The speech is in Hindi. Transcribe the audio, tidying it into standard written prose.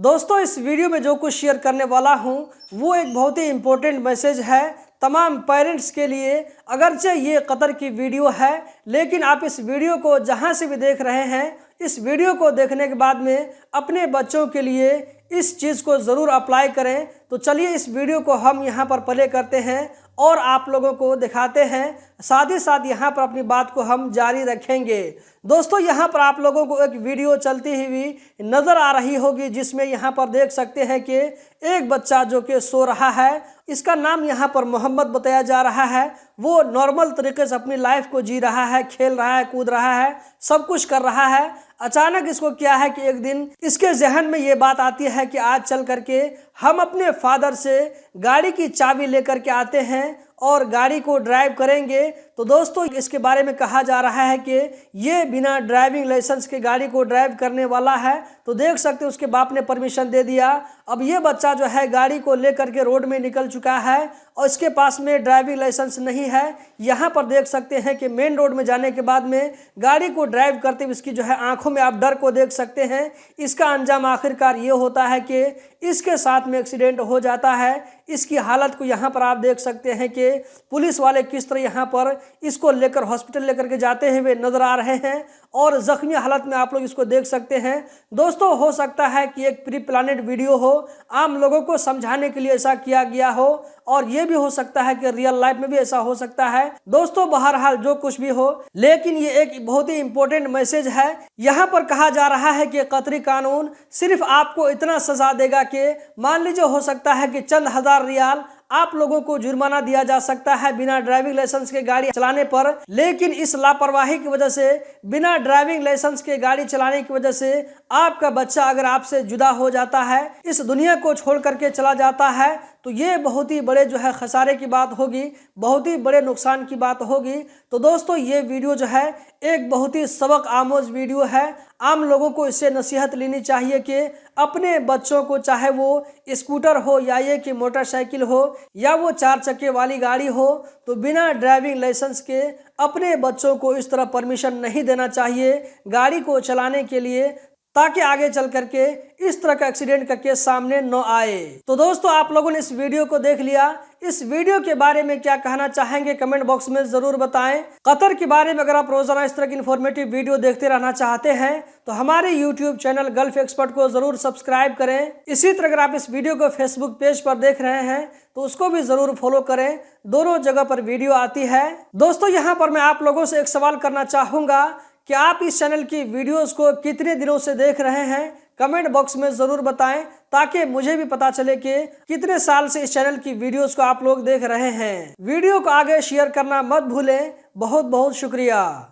दोस्तों इस वीडियो में जो कुछ शेयर करने वाला हूं वो एक बहुत ही इम्पोर्टेंट मैसेज है तमाम पेरेंट्स के लिए। अगरचे ये कतर की वीडियो है लेकिन आप इस वीडियो को जहां से भी देख रहे हैं इस वीडियो को देखने के बाद में अपने बच्चों के लिए इस चीज़ को ज़रूर अप्लाई करें। तो चलिए इस वीडियो को हम यहाँ पर प्ले करते हैं और आप लोगों को दिखाते हैं, साथ ही साथ यहाँ पर अपनी बात को हम जारी रखेंगे। दोस्तों यहाँ पर आप लोगों को एक वीडियो चलती हुई नज़र आ रही होगी जिसमें यहाँ पर देख सकते हैं कि एक बच्चा जो कि सो रहा है, इसका नाम यहाँ पर मोहम्मद बताया जा रहा है। वो नॉर्मल तरीके से अपनी लाइफ को जी रहा है, खेल रहा है, कूद रहा है, सब कुछ कर रहा है। अचानक इसको क्या है कि एक दिन इसके जहन में ये बात आती है कि आज चल करके हम अपने फादर से गाड़ी की चाबी लेकर के आते हैं और गाड़ी को ड्राइव करेंगे। तो दोस्तों इसके बारे में कहा जा रहा है कि ये बिना ड्राइविंग लाइसेंस के गाड़ी को ड्राइव करने वाला है। तो देख सकते हैं उसके बाप ने परमिशन दे दिया। अब ये बच्चा जो है गाड़ी को लेकर के रोड में निकल चुका है और इसके पास में ड्राइविंग लाइसेंस नहीं है। यहाँ पर देख सकते हैं कि मेन रोड में जाने के बाद में गाड़ी को ड्राइव करते हुए इसकी जो है आंखों में आप डर को देख सकते हैं। इसका अंजाम आखिरकार ये होता है कि इसके साथ में एक्सीडेंट हो जाता है। इसकी हालत को यहाँ पर आप देख सकते हैं कि पुलिस वाले किस तरह यहाँ पर इसको लेकर हॉस्पिटल लेकर के जाते हुए नजर आ रहे हैं और जख्मी हालत में आप लोग इसको देख सकते हैं। दोस्तों हो सकता है कि एक प्री प्लानेड वीडियो हो, आम लोगों को समझाने के लिए ऐसा किया गया हो, और ये भी हो सकता है कि रियल लाइफ में भी ऐसा हो सकता है। दोस्तों बहरहाल जो कुछ भी हो, लेकिन ये एक बहुत ही इंपॉर्टेंट मैसेज है। यहाँ पर कहा जा रहा है कि कतरी कानून सिर्फ आपको इतना सजा देगा कि मान लीजिए हो सकता है कि चंद हजार रियाल आप लोगों को जुर्माना दिया जा सकता है बिना ड्राइविंग लाइसेंस के गाड़ी चलाने पर। लेकिन इस लापरवाही की वजह से, बिना ड्राइविंग लाइसेंस के गाड़ी चलाने की वजह से आपका बच्चा अगर आपसे जुदा हो जाता है, इस दुनिया को छोड़ करके चला जाता है, तो ये बहुत ही बड़े जो है खसारे की बात होगी, बहुत ही बड़े नुकसान की बात होगी। तो दोस्तों ये वीडियो जो है एक बहुत ही सबक आमोज वीडियो है। आम लोगों को इससे नसीहत लेनी चाहिए कि अपने बच्चों को, चाहे वो स्कूटर हो या ये कि मोटरसाइकिल हो या वो 4 चक्के वाली गाड़ी हो, तो बिना ड्राइविंग लाइसेंस के अपने बच्चों को इस तरह परमिशन नहीं देना चाहिए गाड़ी को चलाने के लिए, ताकि आगे चल करके इस तरह का एक्सीडेंट का केस सामने न आए। तो दोस्तों आप लोगों ने इस वीडियो को देख लिया, इस वीडियो के बारे में क्या कहना चाहेंगे कमेंट बॉक्स में जरूर बताएं। कतर के बारे में अगर आप रोजाना इस तरह की इन्फॉर्मेटिव वीडियो देखते रहना चाहते हैं तो हमारे यूट्यूब चैनल गल्फ एक्सपर्ट को जरूर सब्सक्राइब करें। इसी तरह अगर आप इस वीडियो को फेसबुक पेज पर देख रहे हैं तो उसको भी जरूर फॉलो करें, दोनों जगह पर वीडियो आती है। दोस्तों यहाँ पर मैं आप लोगों से एक सवाल करना चाहूंगा कि आप इस चैनल की वीडियोस को कितने दिनों से देख रहे हैं, कमेंट बॉक्स में जरूर बताएं, ताकि मुझे भी पता चले कि कितने साल से इस चैनल की वीडियोस को आप लोग देख रहे हैं। वीडियो को आगे शेयर करना मत भूलें। बहुत बहुत शुक्रिया।